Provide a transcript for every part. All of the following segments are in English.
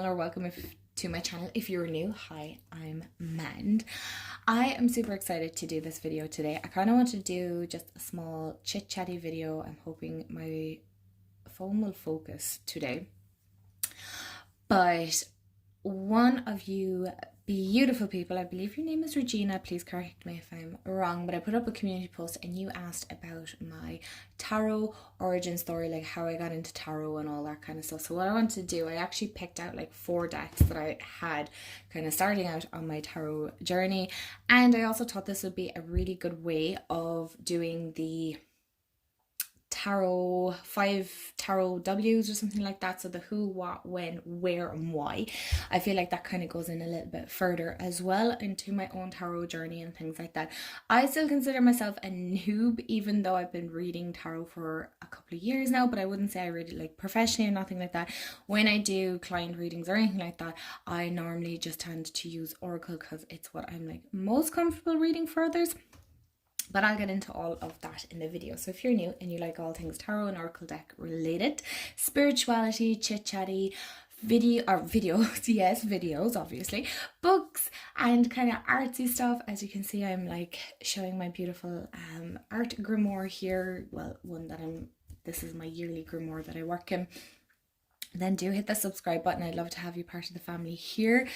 channel, or welcome to my channel. If you're new, hi, I'm Mand. I am super excited to do this video today. I kind of want to do just a small chit-chatty video. I'm hoping my phone will focus today. But one of you beautiful people, I believe your name is Regina, please correct me if I'm wrong, but I put up a community post and you asked about my tarot origin story, like how I got into tarot and all that kind of stuff. So what I wanted to do, I actually picked out like 4 decks that I had kind of starting out on my tarot journey, and I also thought this would be a really good way of doing the tarot, 5 tarot W's or something like that. So the who, what, when, where and why. I feel like that kind of goes in a little bit further as well into my own tarot journey and things like that. I still consider myself a noob, even though I've been reading tarot for a couple of years now, but I wouldn't say I read it like professionally or nothing like that. When I do client readings or anything like that, I normally just tend to use Oracle because it's what I'm like most comfortable reading for others. But I'll get into all of that in the video. So if you're new and you like all things tarot and oracle deck related, spirituality, chit-chatty, videos, yes, videos, obviously, books and kind of artsy stuff. As you can see, I'm like showing my beautiful art grimoire here. Well, this is my yearly grimoire that I work in. Then do hit the subscribe button. I'd love to have you part of the family here.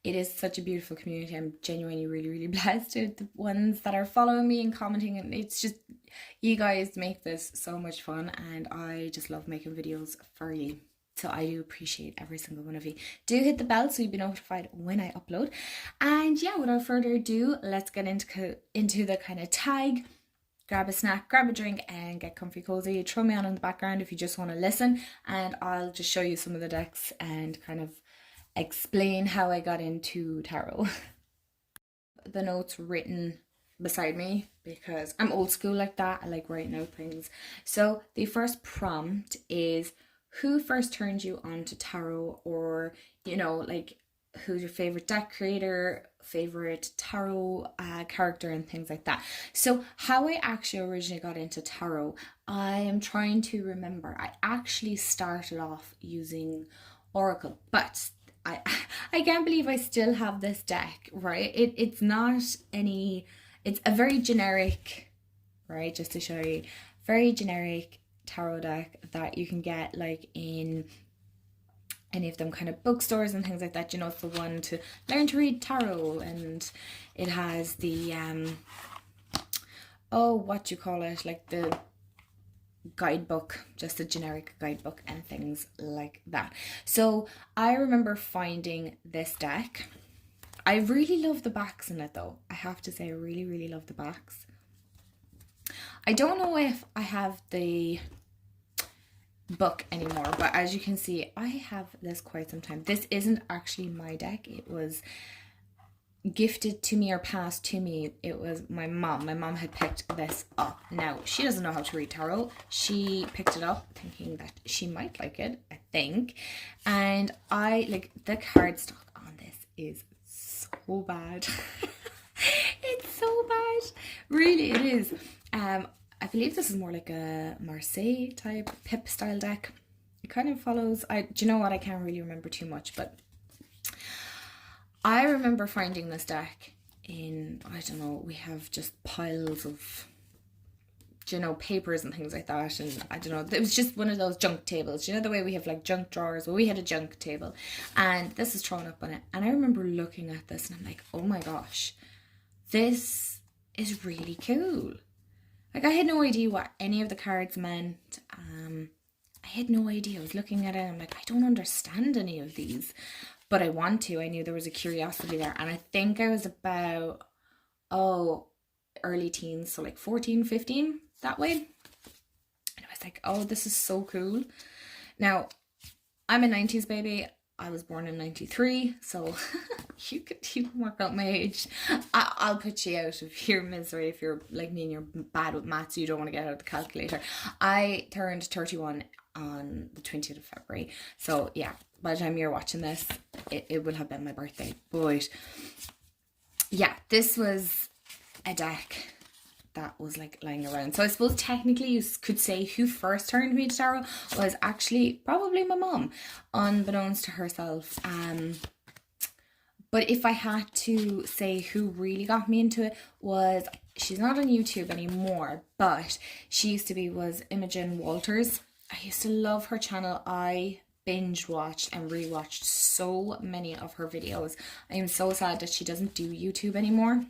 It is such a beautiful community. I'm genuinely really blessed with the ones that are following me and commenting, and it's just, you guys make this so much fun and I just love making videos for you. So I do appreciate every single one of you. Do hit the bell so you'll be notified when I upload. And yeah, without further ado, let's get into the kind of tag. Grab a snack, grab a drink and get comfy cozy. Throw me on in the background if you just want to listen, and I'll just show you some of the decks and kind of explain how I got into tarot. The notes written beside me because I'm old school like that. I like writing out things. So the first prompt is, who first turned you on to tarot? Or, you know, like, who's your favorite deck creator, favorite tarot character and things like that. So how I actually originally got into tarot, I am trying to remember. I actually started off using Oracle, but I can't believe I still have this deck, right? It's not any, it's a very generic, right, just to show you, very generic tarot deck that you can get like in any of them kind of bookstores and things like that. You know, it's the one to learn to read tarot, and it has the what you call it, like the guidebook, just a generic guidebook and things like that. So I remember finding this deck. I really love the backs in it though. I have to say I really love the backs. I don't know if I have the book anymore, but as you can see, I have this quite some time. This isn't actually my deck. It was gifted to me or passed to me. It was my mom. My mom had picked this up. Now, she doesn't know how to read tarot. She picked it up thinking that she might like it, I think. And I, like, the cardstock on this is so bad. It's so bad. Really, it is. I believe this is more like a Marseille type pip style deck. It kind of follows, do you know what, I can't really remember too much, but I remember finding this deck in, I don't know, we have just piles of, you know, papers and things like that, and I don't know, it was just one of those junk tables, you know, the way we have like junk drawers. Well, we had a junk table and this is thrown up on it, and I remember looking at this and I'm like, oh my gosh, this is really cool. Like, I had no idea what any of the cards meant. I had no idea. I was looking at it and I'm like, I don't understand any of these, but I want to. I knew there was a curiosity there. And I think I was about, early teens, so like 14, 15, that way. And I was like, oh, this is so cool. Now, I'm a 90s baby. I was born in 93, so you can work out my age. I'll put you out of your misery if you're like me and you're bad with maths, you don't want to get out the calculator. I turned 31 on the 20th of February. So yeah, by the time you're watching this, it will have been my birthday. But yeah, this was a deck that was like lying around. So I suppose technically you could say who first turned me to tarot was actually probably my mom, unbeknownst to herself. But if I had to say who really got me into it, was, she's not on YouTube anymore, but she used to be, was Imogen Walters. I used to love her channel. I binge watched and rewatched so many of her videos. I am so sad that she doesn't do YouTube anymore.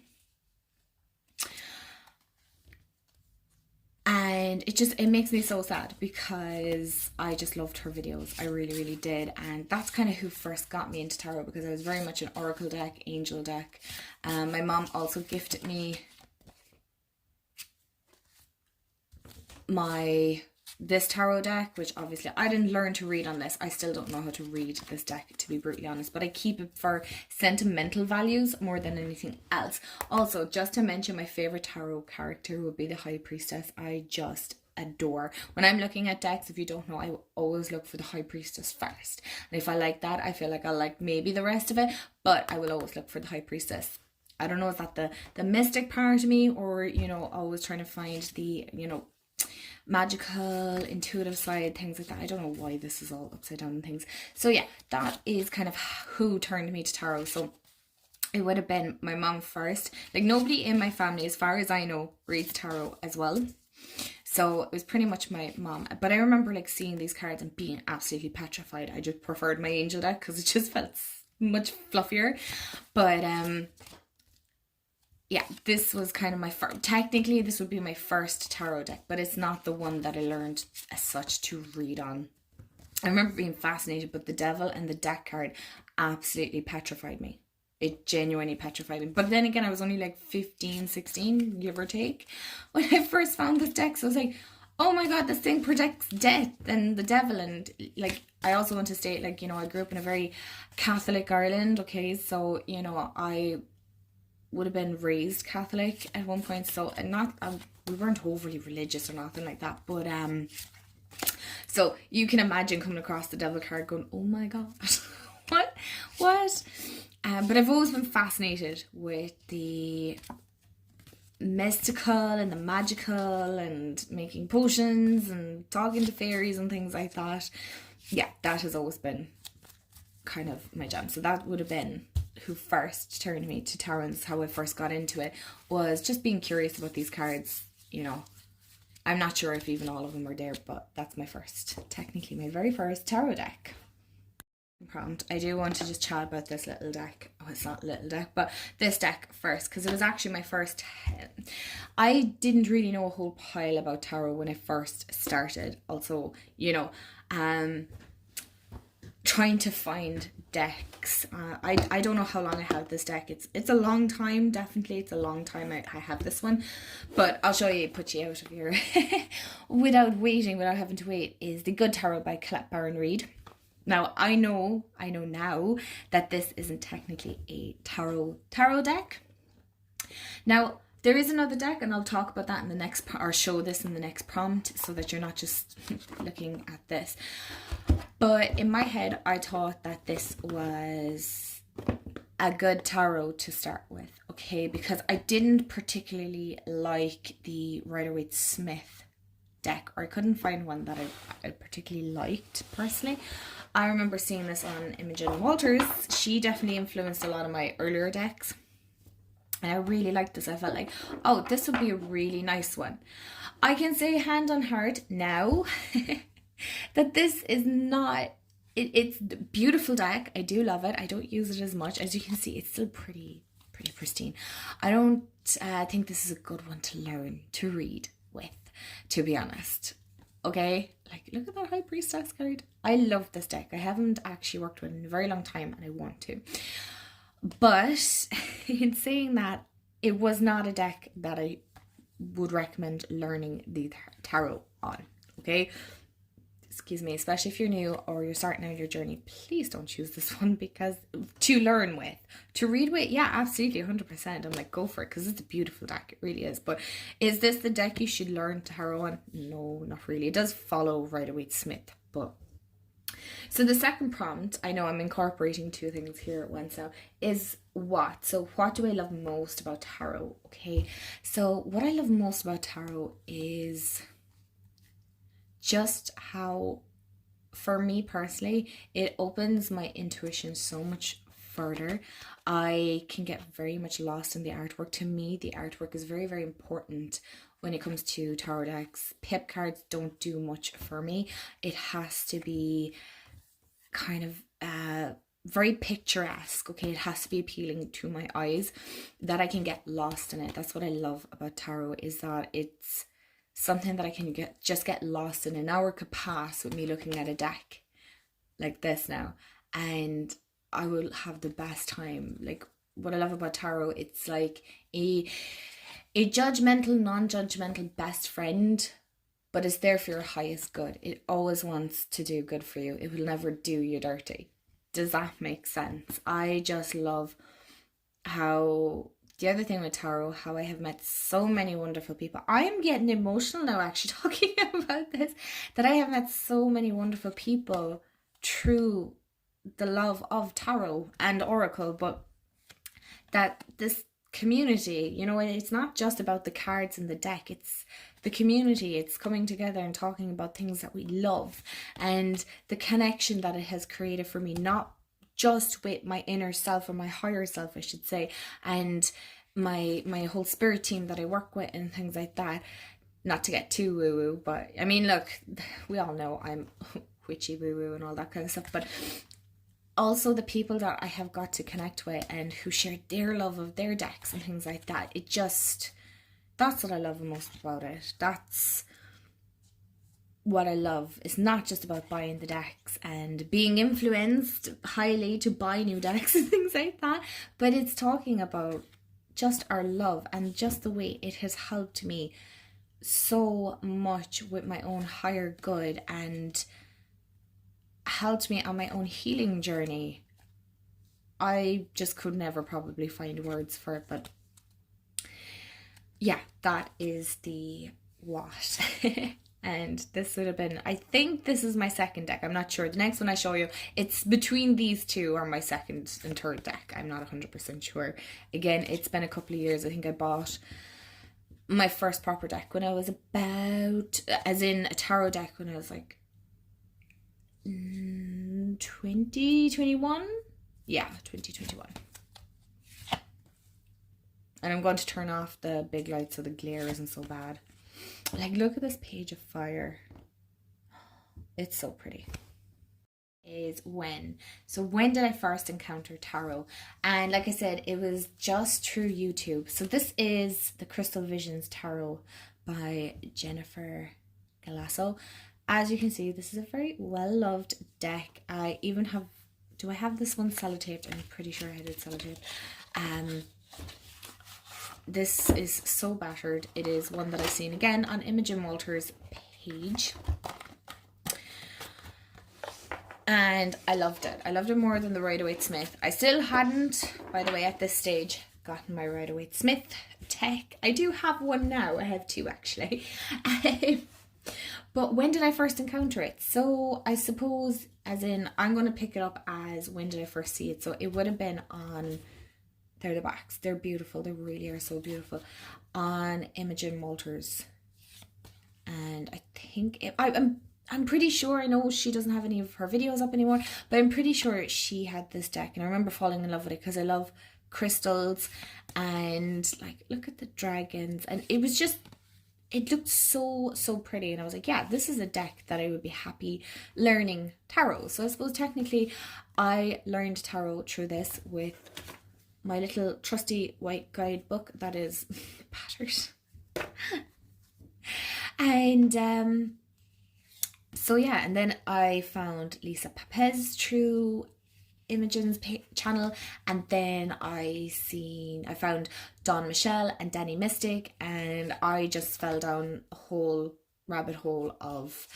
And it makes me so sad because I just loved her videos. I really, really did. And that's kind of who first got me into tarot, because I was very much an oracle deck, angel deck. My mom also gifted me this tarot deck, which obviously I didn't learn to read on this. I still don't know how to read this deck, to be brutally honest, but I keep it for sentimental values more than anything else. Also, just to mention, my favorite tarot character would be the High Priestess. I just adore. When I'm looking at decks, if you don't know, I always look for the High Priestess first. And if I like that, I feel like I'll like maybe the rest of it, but I will always look for the High Priestess. I don't know, is that the mystic part of me, or, you know, always trying to find the, you know, magical, intuitive side, things like that. I don't know why this is all upside down and things. So yeah, that is kind of who turned me to tarot. So it would have been my mom first. Like, nobody in my family, as far as I know, reads tarot as well. So it was pretty much my mom. But I remember like seeing these cards and being absolutely petrified. I just preferred my angel deck because it just felt much fluffier. But yeah, this was kind of my first, technically this would be my first tarot deck, but it's not the one that I learned as such to read on. I remember being fascinated, but the devil and the deck card absolutely petrified me. It genuinely petrified me. But then again, I was only like 15, 16, give or take, when I first found this deck. So I was like, oh my god, this thing predicts death and the devil. And like, I also want to state, like, you know, I grew up in a very Catholic Ireland, okay? So, you know, I would have been raised Catholic at one point, so, and not we weren't overly religious or nothing like that, but so you can imagine coming across the devil card going, oh my god, what but I've always been fascinated with the mystical and the magical and making potions and talking to fairies and things like that. Yeah, that has always been kind of my jam. So that would have been who first turned me to tarot, and how I first got into it, was just being curious about these cards. You know, I'm not sure if even all of them were there, but that's my first, technically my very first tarot deck. Prompt. I do want to just chat about this little deck. Oh, it's not a little deck, but this deck first, because it was actually my first. I didn't really know a whole pile about tarot when I first started. Also, you know, trying to find decks. I don't know how long I have this deck. It's a long time, definitely. It's a long time I have this one. But I'll show you, put you out of your without having to wait, is the Good Tarot by Colette Baron Reid. Now, I know now that this isn't technically a tarot deck. Now, there is another deck, and I'll talk about that in the next, or show this in the next prompt, so that you're not just looking at this. But in my head, I thought that this was a good tarot to start with, okay? Because I didn't particularly like the Rider-Waite-Smith deck, or I couldn't find one that I particularly liked personally. I remember seeing this on Imogen Walters. She definitely influenced a lot of my earlier decks, and I really liked this. I felt like, oh, this would be a really nice one. I can say hand on heart now that this is not, it's a beautiful deck. I do love it. I don't use it as much. As you can see, it's still pretty pristine. I don't think this is a good one to learn to read with, to be honest. Okay, like, look at that High Priestess card. I love this deck. I haven't actually worked with it in a very long time, and I want to. But in saying that, it was not a deck that I would recommend learning the tarot on, okay? Excuse me, especially if you're new or you're starting out your journey, please don't choose this one, because to learn with, to read with, yeah, absolutely, 100%. I'm like, go for it, because it's a beautiful deck, it really is. But is this the deck you should learn tarot on? No, not really. It does follow Rider-Waite-Smith, but So the second prompt, I know I'm incorporating two things here at once now, is what? So what do I love most about tarot? Okay, so what I love most about tarot is just how, for me personally, it opens my intuition so much further. I can get very much lost in the artwork. To me, the artwork is very, very important when it comes to tarot decks. Pip cards don't do much for me. It has to be kind of very picturesque. Okay, it has to be appealing to my eyes, that I can get lost in it. That's what I love about tarot, is that it's something that I can get lost in. An hour could pass with me looking at a deck like this now, and I will have the best time. Like, what I love about tarot, it's like a judgmental, non-judgmental best friend, but it's there for your highest good. It always wants to do good for you. It will never do you dirty. Does that make sense? I just love how, the other thing with tarot, how I have met so many wonderful people. I am getting emotional now actually talking about this, that I have met so many wonderful people through the love of tarot and oracle, but that this community, you know, it's not just about the cards in the deck, it's the community. It's coming together and talking about things that we love, and the connection that it has created for me, not just with my inner self, or my higher self I should say, and my whole spirit team that I work with and things like that. Not to get too woo woo, but I mean, look, we all know I'm witchy woo woo and all that kind of stuff, but also the people that I have got to connect with and who share their love of their decks and things like that. It just, that's what I love the most about it. That's what I love. It's not just about buying the decks and being influenced highly to buy new decks and things like that, but it's talking about just our love and just the way it has helped me so much with my own higher good and helped me on my own healing journey. I just could never probably find words for it, but yeah, that is the what. And this would have been, I think this is my second deck. I'm not sure. The next one I show you, it's between these two are my second and third deck. I'm not 100% sure. Again, it's been a couple of years. I think I bought my first proper deck when I was about, as in a tarot deck, when I was like 2021. Yeah, 2021. And I'm going to turn off the big light so the glare isn't so bad. Like, look at this page of fire. It's so pretty. Is when. So when did I first encounter tarot? And like I said, it was just through YouTube. So this is the Crystal Visions Tarot by Jennifer Galasso. As you can see, this is a very well-loved deck. I even have, do I have this one sellotaped? I'm pretty sure I did sellotape. This is so battered. It is one that I've seen again on Imogen Walters' page. And I loved it. I loved it more than the Rider-Waite-Smith. I still hadn't, by the way, at this stage, gotten my Rider-Waite-Smith deck. I do have one now. I have two actually. But when did I first encounter it? So I suppose, as in, I'm going to pick it up as when did I first see it. So it would have been on, they're the backs. They're beautiful. They really are so beautiful. On Imogen Walters. And I think, I'm pretty sure, I know she doesn't have any of her videos up anymore, but I'm pretty sure she had this deck. And I remember falling in love with it because I love crystals. And like, look at the dragons. And it was just, it looked so pretty, and I was like, yeah, this is a deck that I would be happy learning tarot. So I suppose technically I learned tarot through this with my little trusty white guidebook that is battered. And so yeah, and then I found Lisa Papez through Imogen's channel, and then I found Dawn Michelle and Danny Mystic, and I just fell down a whole rabbit hole of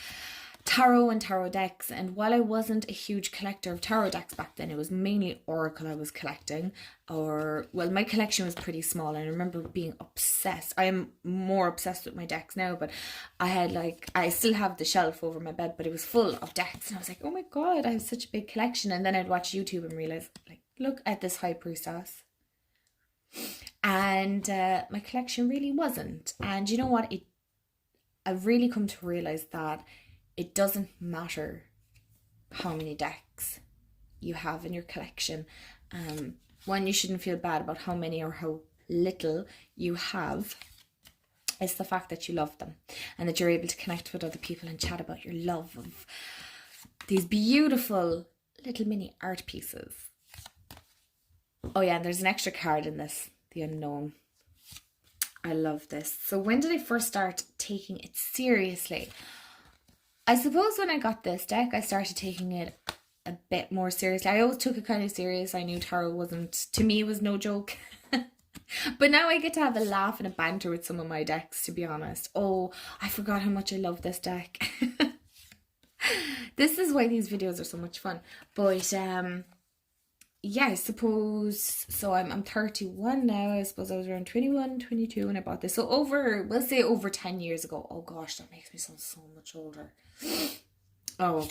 tarot and tarot decks. And while I wasn't a huge collector of tarot decks back then, it was mainly Oracle I was collecting. Or, well, my collection was pretty small, and I remember being obsessed. I am more obsessed with my decks now, but I had I still have the shelf over my bed, but it was full of decks, and I was like, oh my god, I have such a big collection. And then I'd watch YouTube and realize, like, look at this high priestess. And my collection really wasn't. And you know what, I've really come to realize that it doesn't matter how many decks you have in your collection. One, you shouldn't feel bad about how many or how little you have. It's the fact that you love them, and that you're able to connect with other people and chat about your love of these beautiful little mini art pieces. Oh yeah, and there's an extra card in this, the unknown. I love this. So when did I first start taking it seriously? I suppose when I got this deck, I started taking it a bit more seriously. I always took it kind of serious. I knew tarot wasn't, to me, it was no joke. But now I get to have a laugh and a banter with some of my decks, to be honest. Oh, I forgot how much I love this deck. This is why these videos are so much fun. But yeah, I suppose, so I'm 31 now. I suppose I was around 21, 22 when I bought this. So we'll say over 10 years ago. Oh gosh, that makes me sound so much older. Oh,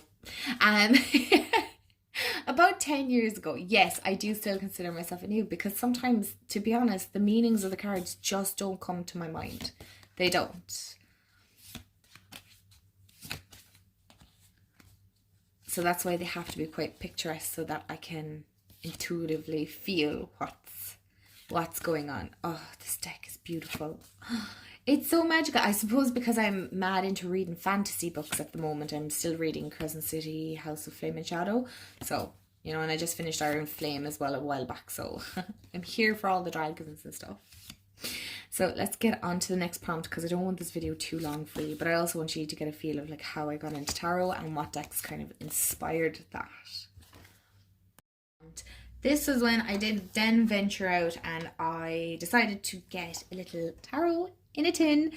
about 10 years ago. Yes, I do still consider myself a noob, because sometimes, to be honest, the meanings of the cards just don't come to my mind. They don't. So that's why they have to be quite picturesque, so that I can intuitively feel what's going on. Oh, this deck is beautiful. It's so magical. I suppose because I'm mad into reading fantasy books at the moment. I'm still reading Crescent City, House of Flame and Shadow. So, you know, and I just finished Iron Flame as well a while back. So I'm here for all the dragons and stuff. So let's get on to the next prompt, because I don't want this video too long for you. But I also want you to get a feel of like how I got into tarot and what decks kind of inspired that. This was when I did then venture out, and I decided to get a little tarot in a tin,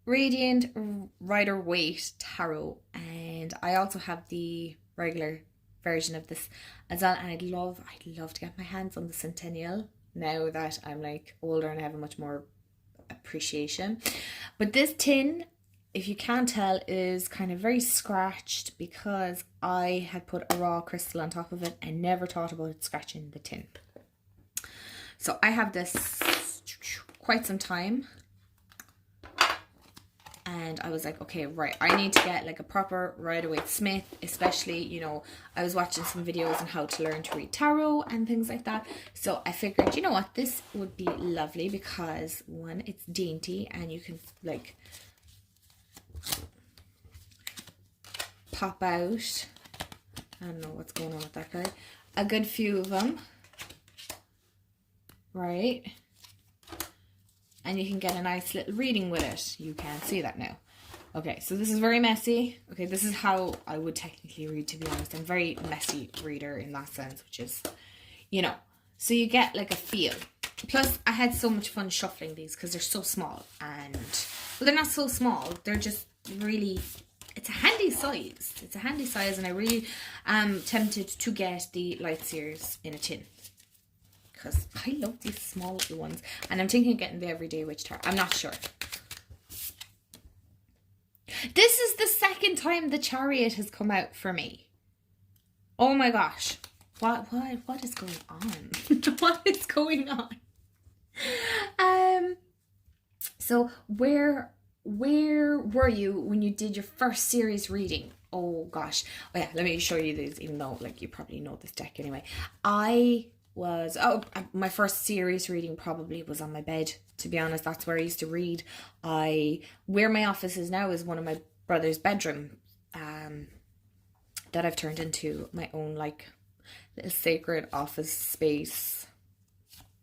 Radiant Rider-Waite tarot. And I also have the regular version of this as well, and I'd love to get my hands on the Centennial now that I'm like older and I have a much more appreciation. But this tin, if you can't tell, is kind of very scratched because I had put a raw crystal on top of it and never thought about scratching the tin. So I have this quite some time, and I was like, okay, right, I need to get like a proper Rider-Waite Smith, especially, you know, I was watching some videos on how to learn to read tarot and things like that. So I figured, you know what, this would be lovely because, one, it's dainty and you can like pop out, I don't know what's going on with that card, a good few of them, right? And you can get a nice little reading with it. You can't see that now. Okay, so this is very messy. Okay, this is how I would technically read, to be honest. I'm a very messy reader in that sense, which is, you know, so you get like a feel. Plus, I had so much fun shuffling these because they're so small. And, well, they're not so small. They're just really, it's a handy size. It's a handy size, and I really am tempted to get the Lightseers in a tin, because I love these small little ones. And I'm thinking of getting the Everyday Witch Tarot. I'm not sure. This is the second time the Chariot has come out for me. Oh my gosh. What is going on? What is going on? So where were you when you did your first series reading? Oh gosh. Oh yeah, let me show you these, even though like you probably know this deck anyway. My first series reading probably was on my bed, to be honest. That's where I used to read. Where my office is now is one of my brother's bedroom, that I've turned into my own like little sacred office space,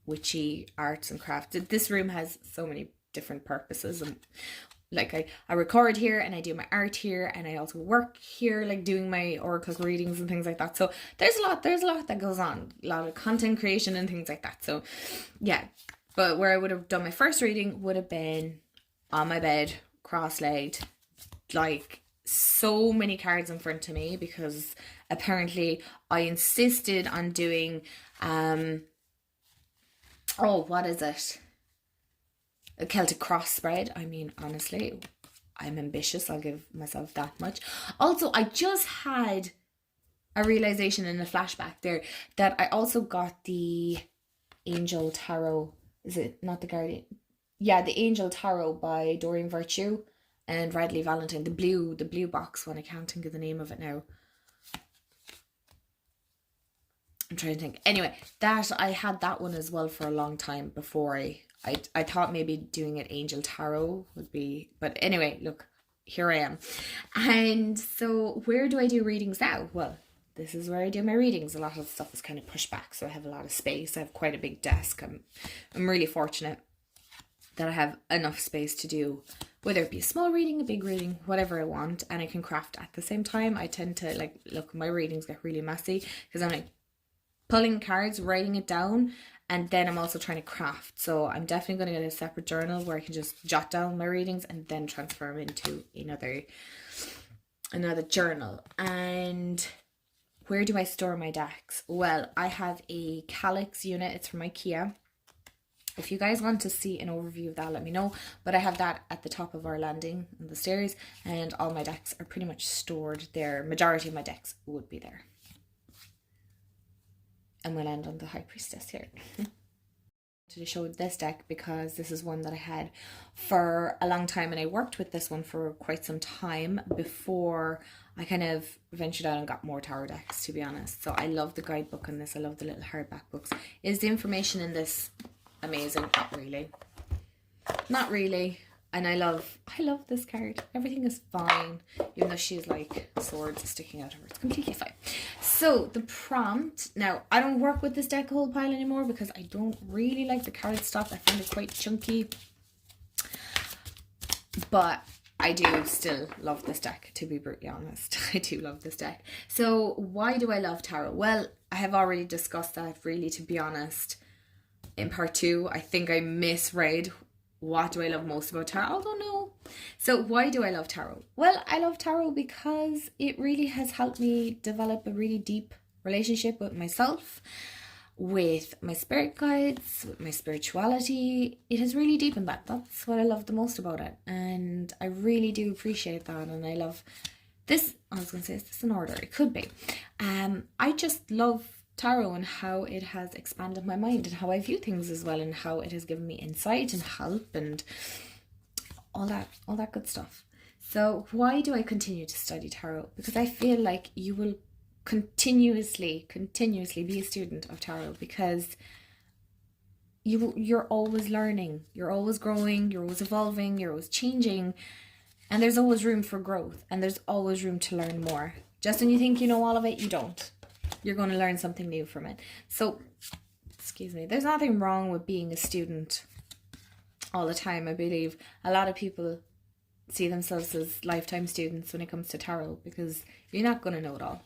witchy arts and crafts. This room has so many different purposes, and like I record here and I do my art here, and I also work here, like doing my oracle readings and things like that. So there's a lot that goes on, a lot of content creation and things like that. So yeah, but where I would have done my first reading would have been on my bed, cross-legged, like so many cards in front of me because apparently I insisted on doing oh, what is it? A Celtic cross spread. I mean, honestly, I'm ambitious. I'll give myself that much. Also, I just had a realization and a flashback there that I also got the Angel Tarot. Is it not the Guardian? Yeah, the Angel Tarot by Doreen Virtue and Radley Valentine. The blue box one. I can't think of the name of it now. I'm trying to think. Anyway, that I had that one as well for a long time before I thought maybe doing it Angel Tarot would be, but anyway, look, here I am. And so where do I do readings now? Well, this is where I do my readings. A lot of stuff is kind of pushed back, so I have a lot of space. I have quite a big desk. I'm really fortunate that I have enough space to do whether it be a small reading, a big reading, whatever I want, and I can craft at the same time. I tend to like, look, my readings get really messy because I'm like pulling cards, writing it down, and then I'm also trying to craft. So I'm definitely going to get a separate journal where I can just jot down my readings and then transfer them into another journal. And where do I store my decks? Well, I have a Calyx unit. It's from IKEA. If you guys want to see an overview of that, let me know. But I have that at the top of our landing on the stairs, and all my decks are pretty much stored there. Majority of my decks would be there. And we'll end on the High Priestess here. To show this deck because this is one that I had for a long time, and I worked with this one for quite some time before I kind of ventured out and got more tarot decks, to be honest. So I love the guidebook on this. I love the little hardback books. Is the information in this amazing? Not really. And I love this card. Everything is fine, even though she's like swords sticking out of her. It's completely fine. So the prompt. Now, I don't work with this deck a whole pile anymore because I don't really like the card stock. I find it quite chunky. But I do still love this deck, to be brutally honest. I do love this deck. So why do I love tarot? Well, I have already discussed that, really, to be honest. In part 2, I think I misread what do I love most about tarot? I don't know. So why do I love tarot? Well, I love tarot because it really has helped me develop a really deep relationship with myself, with my spirit guides, with my spirituality. It has really deepened that. That's what I love the most about it. And I really do appreciate that. And I love this. I was going to say, is this in order? It could be. I just love tarot and how it has expanded my mind and how I view things as well, and how it has given me insight and help and all that good stuff. So why do I continue to study tarot? Because I feel like you will continuously be a student of tarot, because you're always learning, you're always growing, you're always evolving, you're always changing, and there's always room for growth, and there's always room to learn more. Just when you think you know all of it, you don't. You're going to learn something new from it. So, excuse me, there's nothing wrong with being a student all the time. I believe a lot of people see themselves as lifetime students when it comes to tarot, because you're not going to know it all.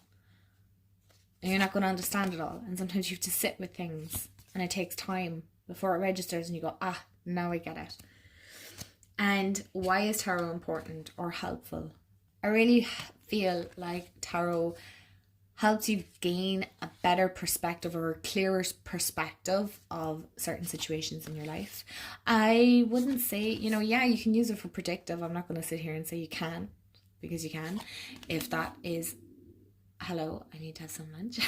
And you're not going to understand it all. And sometimes you have to sit with things, and it takes time before it registers and you go, now I get it. And why is tarot important or helpful? I really feel like tarot helps you gain a better perspective or a clearer perspective of certain situations in your life. I wouldn't say, yeah, you can use it for predictive. I'm not going to sit here and say you can, because you can. If that is, hello, I need to have some lunch.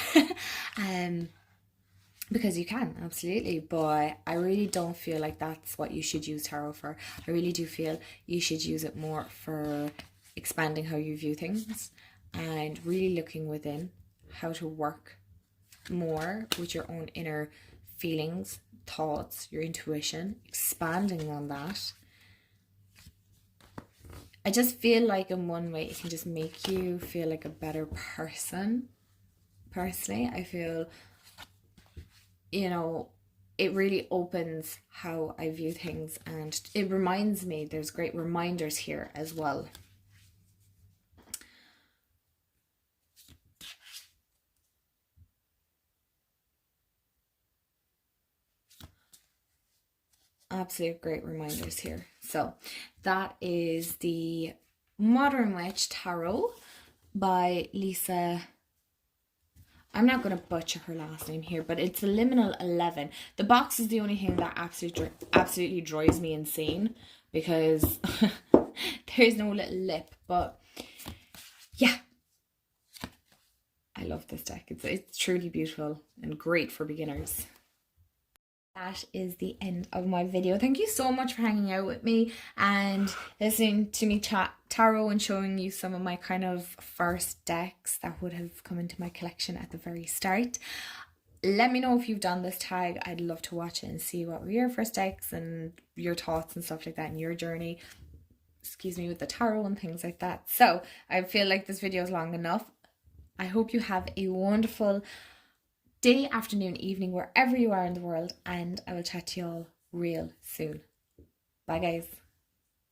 Because you can, absolutely. But I really don't feel like that's what you should use tarot for. I really do feel you should use it more for expanding how you view things and really looking within, how to work more with your own inner feelings, thoughts, your intuition, expanding on that. I just feel like in one way it can just make you feel like a better person. Personally, I feel, it really opens how I view things, and it reminds me, there's great reminders here as well. Absolute great reminders here. So that is the Modern Witch Tarot by Lisa. I'm not going to butcher her last name here, but it's a Liminal 11. The box is the only thing that absolutely drives me insane, because there's no little lip. But yeah, I love this deck. It's truly beautiful and great for beginners. That is the end of my video. Thank you so much for hanging out with me and listening to me chat tarot and showing you some of my kind of first decks that would have come into my collection at the very start. Let me know if you've done this tag. I'd love to watch it and see what were your first decks and your thoughts and stuff like that in your journey, excuse me, with the tarot and things like that. So I feel like this video is long enough. I hope you have a wonderful day, afternoon, evening, wherever you are in the world, and I will chat to you all real soon. Bye guys.